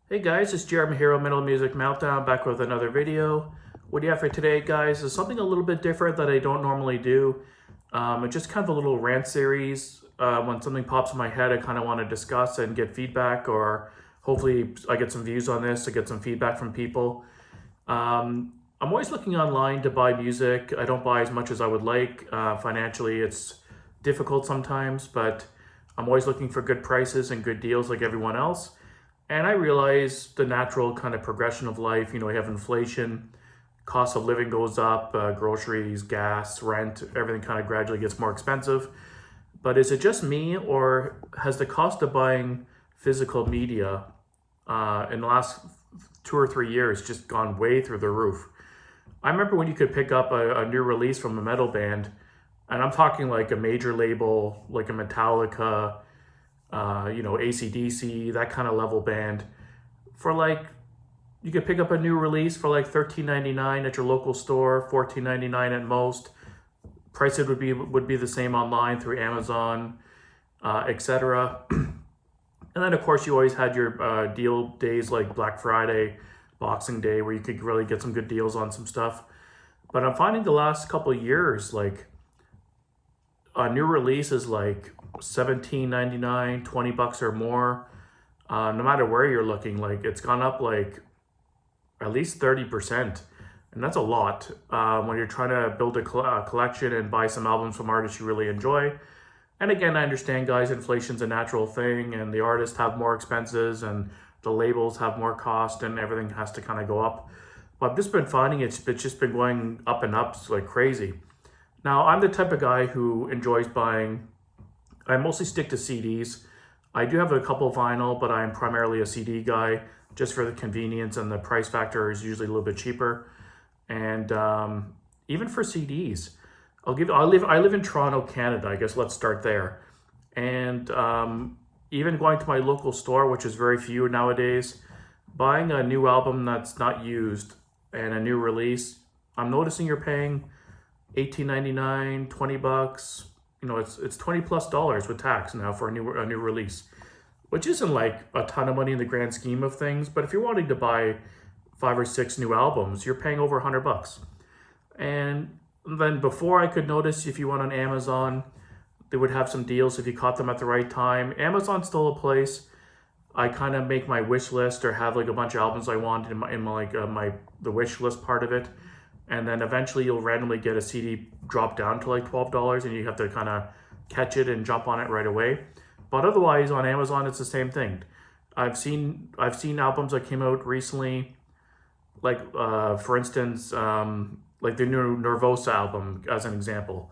Hey guys, it's Jeremy Hero Metal Music Meltdown back with another video. What do you have for today, guys? Is something a little bit different that I don't normally do. It's just kind of a little rant series. When something pops in my head, I kind of want to discuss and get feedback, or hopefully I get some views on this to get some feedback from people. I'm always looking online to buy music. I don't buy as much as I would like. Financially, it's difficult sometimes, but I'm always looking for good prices and good deals like everyone else. And I realize the natural kind of progression of life. You know, we have inflation, cost of living goes up, groceries, gas, rent, everything kind of gradually gets more expensive. But is it just me, or has the cost of buying physical media in the last 2 or 3 years just gone way through the roof? I remember when you could pick up a new release from a metal band, and I'm talking like a major label, like a Metallica, AC/DC, that kind of level band, for like, you could pick up a new release for like $13.99 at your local store, $14.99 at most. Prices would be the same online through Amazon, etc. And then of course you always had your deal days like Black Friday, Boxing Day, where you could really get some good deals on some stuff. But I'm finding the last couple of years, like, a new release is like $17.99, $20 or more. No matter where you're looking, like, it's gone up like at least 30%. And that's a lot when you're trying to build a collection and buy some albums from artists you really enjoy. And again, I understand, guys, inflation's a natural thing, and the artists have more expenses and the labels have more cost, and everything has to kind of go up. But I've just been finding it's just been going up and up like crazy. Now, I'm the type of guy who enjoys buying, I mostly stick to CDs. I do have a couple vinyl, but I'm primarily a CD guy just for the convenience, and the price factor is usually a little bit cheaper. And even for CDs, I live in Toronto, Canada. I guess let's start there. And even going to my local store, which is very few nowadays, buying a new album that's not used and a new release, I'm noticing you're paying $18.99, $20. You know, it's $20+ with tax now for a new release, which isn't like a ton of money in the grand scheme of things. But if you're wanting to buy 5 or 6 new albums, you're paying over $100. And then before, I could notice if you went on Amazon, they would have some deals if you caught them at the right time. Amazon's still a place I kind of make my wish list, or have like a bunch of albums I want in the wish list part of it. And then eventually you'll randomly get a CD drop down to like $12, and you have to kind of catch it and jump on it right away. But otherwise on Amazon, it's the same thing. I've seen albums that came out recently, like for instance, like the new Nervosa album as an example.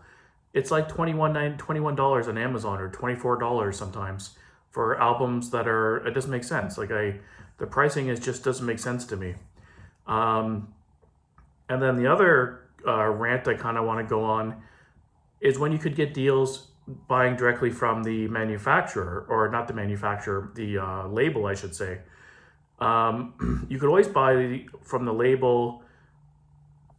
It's like $21 on Amazon, or $24 sometimes, for albums that it doesn't make sense. Like, the pricing just doesn't make sense to me. And then the other rant I kind of want to go on is when you could get deals buying directly from the manufacturer, or not the manufacturer, the label, I should say. You could always buy from the label.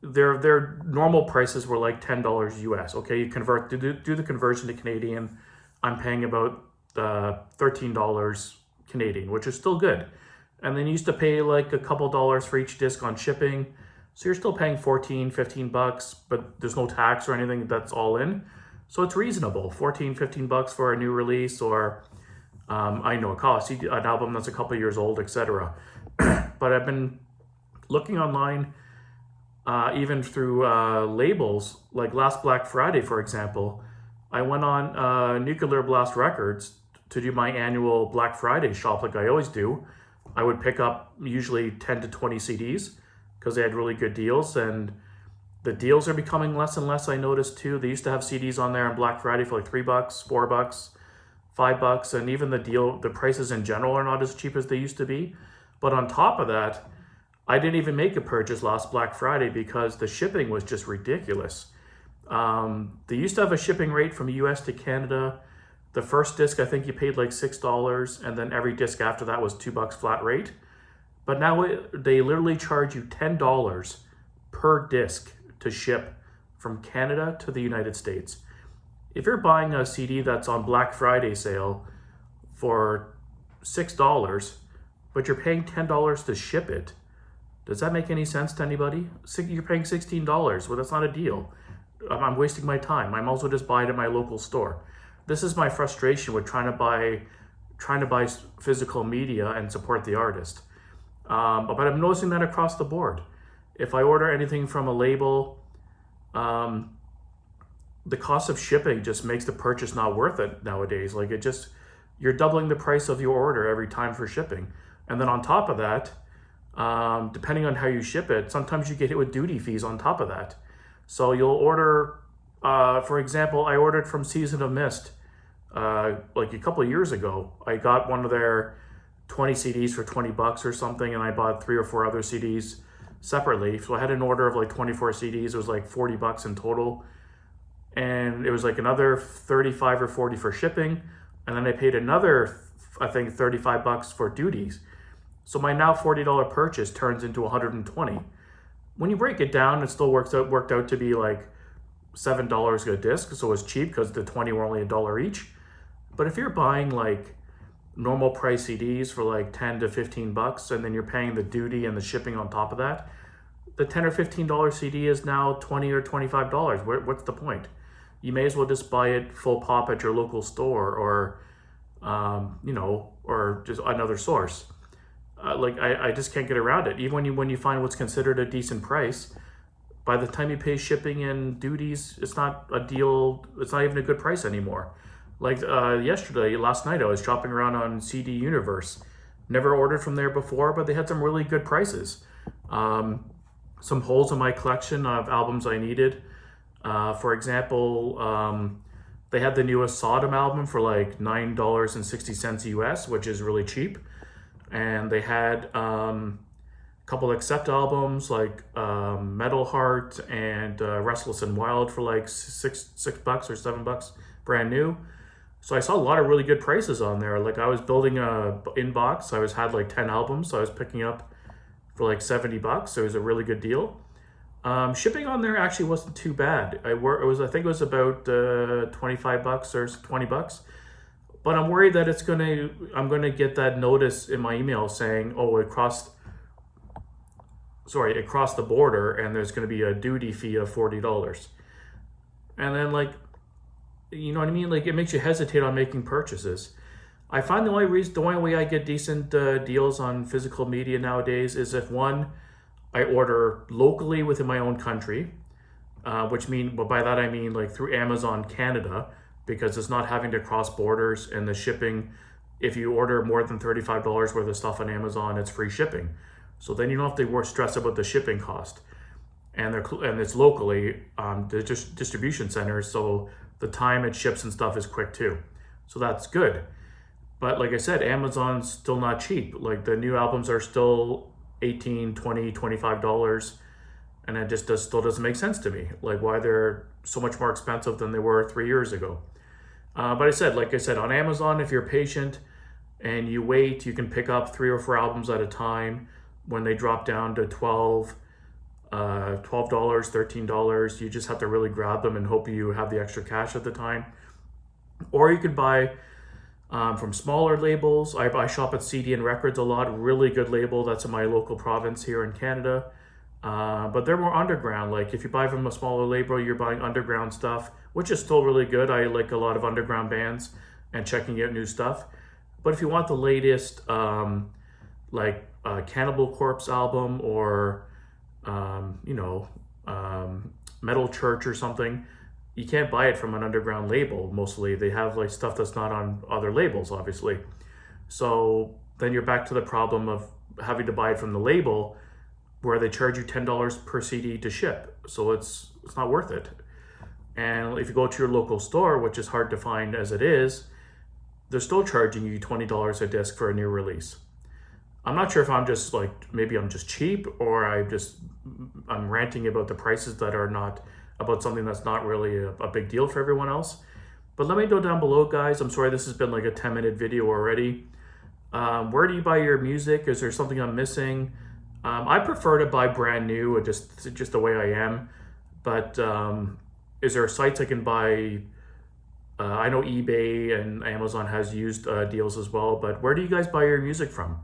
Their normal prices were like $10 US. Okay, you do the conversion to Canadian. I'm paying about $13 Canadian, which is still good. And then you used to pay like a couple dollars for each disc on shipping. So you're still paying $14, $15, but there's no tax or anything. That's all in. So it's reasonable. $14, $15 for a new release, or I know it costs an album that's a couple years old, etc. But I've been looking online, even through labels, like last Black Friday, for example. I went on Nuclear Blast Records to do my annual Black Friday shop like I always do. I would pick up usually 10 to 20 CDs because they had really good deals, and the deals are becoming less and less, I noticed too. They used to have CDs on there on Black Friday for like $3, $4, $5, and even the prices in general are not as cheap as they used to be. But on top of that, I didn't even make a purchase last Black Friday because the shipping was just ridiculous. They used to have a shipping rate from US to Canada. The first disc, I think you paid like $6, and then every disc after that was $2 flat rate. But now they literally charge you $10 per disc to ship from Canada to the United States. If you're buying a CD that's on Black Friday sale for $6, but you're paying $10 to ship it. Does that make any sense to anybody? You're paying $16. Well, that's not a deal. I'm wasting my time. I might as well just buy it at my local store. This is my frustration with trying to buy physical media and support the artist. But I'm noticing that across the board. If I order anything from a label, the cost of shipping just makes the purchase not worth it nowadays. Like you're doubling the price of your order every time for shipping. And then on top of that, depending on how you ship it, sometimes you get hit with duty fees on top of that. So you'll order, for example, I ordered from Season of Mist like a couple of years ago. I got one of their 20 CDs for $20 or something, and I bought 3 or 4 other CDs separately. So I had an order of like 24 CDs. It was like $40 in total. And it was like another 35 or 40 for shipping. And then I paid another, I think, $35 for duties. So my now $40 purchase turns into $120. When you break it down, it still worked out to be like $7 a disc. So it was cheap because the 20 were only $1 each. But if you're buying like normal price CDs for like 10 to 15 bucks, and then you're paying the duty and the shipping on top of that, the $10 or $15 CD is now $20 or $25. What's the point? You may as well just buy it full pop at your local store, or or just another source. I just can't get around it. Even when you find what's considered a decent price, by the time you pay shipping and duties, it's not a deal. It's not even a good price anymore. Like last night, I was shopping around on CD Universe. Never ordered from there before, but they had some really good prices. Some holes in my collection of albums I needed. For example, they had the newest Sodom album for like $9.60 US, which is really cheap. And they had a couple Accept albums like Metal Heart and Restless and Wild for like $6 or $7, brand new. So I saw a lot of really good prices on there. Like I was building a inbox. I had like 10 albums, so I was picking up for like $70. So it was a really good deal. Shipping on there actually wasn't too bad. I think it was about $25 or $20. But I'm worried that I'm gonna get that notice in my email saying, oh, it crossed the border, and there's gonna be a duty fee of $40. And then you know what I mean? Like it makes you hesitate on making purchases. I find the only way I get decent deals on physical media nowadays is if one, I order locally within my own country, by that I mean like through Amazon Canada, because it's not having to cross borders, and the shipping, if you order more than $35 worth of stuff on Amazon, it's free shipping. So then you don't have to stress about the shipping cost. And it's locally, distribution centers, so the time it ships and stuff is quick too. So that's good. But like I said, Amazon's still not cheap. Like the new albums are still $18, $20, $25. And it just still doesn't make sense to me. Like why they're so much more expensive than they were 3 years ago. But like I said, on Amazon, if you're patient and you wait, you can pick up 3 or 4 albums at a time. When they drop down to $12, $13, you just have to really grab them and hope you have the extra cash at the time. Or you could buy from smaller labels. I shop at CD and Records a lot, really good label that's in my local province here in Canada. But they're more underground. Like if you buy from a smaller label, you're buying underground stuff, which is still really good. I like a lot of underground bands and checking out new stuff. But if you want the latest, Cannibal Corpse album or Metal Church or something, you can't buy it from an underground label. Mostly they have like stuff that's not on other labels, obviously. So then you're back to the problem of having to buy it from the label, where they charge you $10 per CD to ship. So it's not worth it. And if you go to your local store, which is hard to find as it is, they're still charging you $20 a disc for a new release. I'm not sure if maybe I'm just cheap, or I'm ranting about the prices that are not, about something that's not really a big deal for everyone else. But let me know down below, guys. I'm sorry this has been like a 10-minute video already. Where do you buy your music? Is there something I'm missing? I prefer to buy brand new, just the way I am. But is there sites I can buy? I know eBay and Amazon has used deals as well. But where do you guys buy your music from?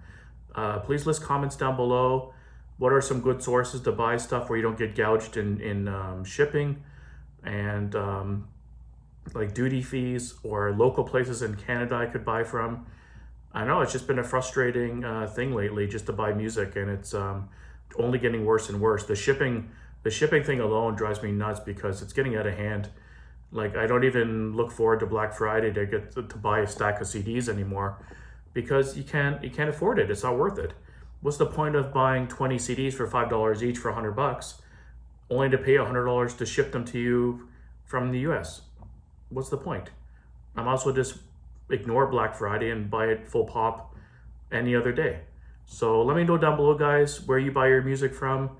Please list comments down below. What are some good sources to buy stuff where you don't get gouged in shipping and like duty fees, or local places in Canada I could buy from? I know it's just been a frustrating thing lately just to buy music, and it's only getting worse and worse. The shipping thing alone drives me nuts because it's getting out of hand. Like, I don't even look forward to Black Friday to get to buy a stack of CDs anymore, because you can't afford it. It's not worth it. What's the point of buying 20 CDs for $5 each for $100, only to pay $100 to ship them to you from the US? What's the point? I'm also just ignore Black Friday and buy it full pop any other day. So let me know down below, guys, where you buy your music from.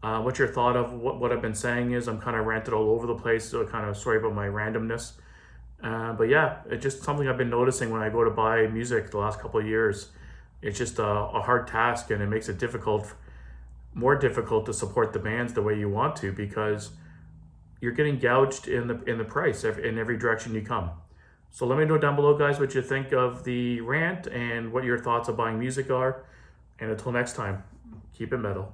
What your thought of what I've been saying is. I'm kind of ranted all over the place, so kind of sorry about my randomness. But yeah, it's just something I've been noticing when I go to buy music the last couple of years. It's just a hard task, and it makes it more difficult to support the bands the way you want to, because you're getting gouged in the price in every direction you come. So let me know down below, guys, what you think of the rant and what your thoughts of buying music are. And until next time, keep it metal.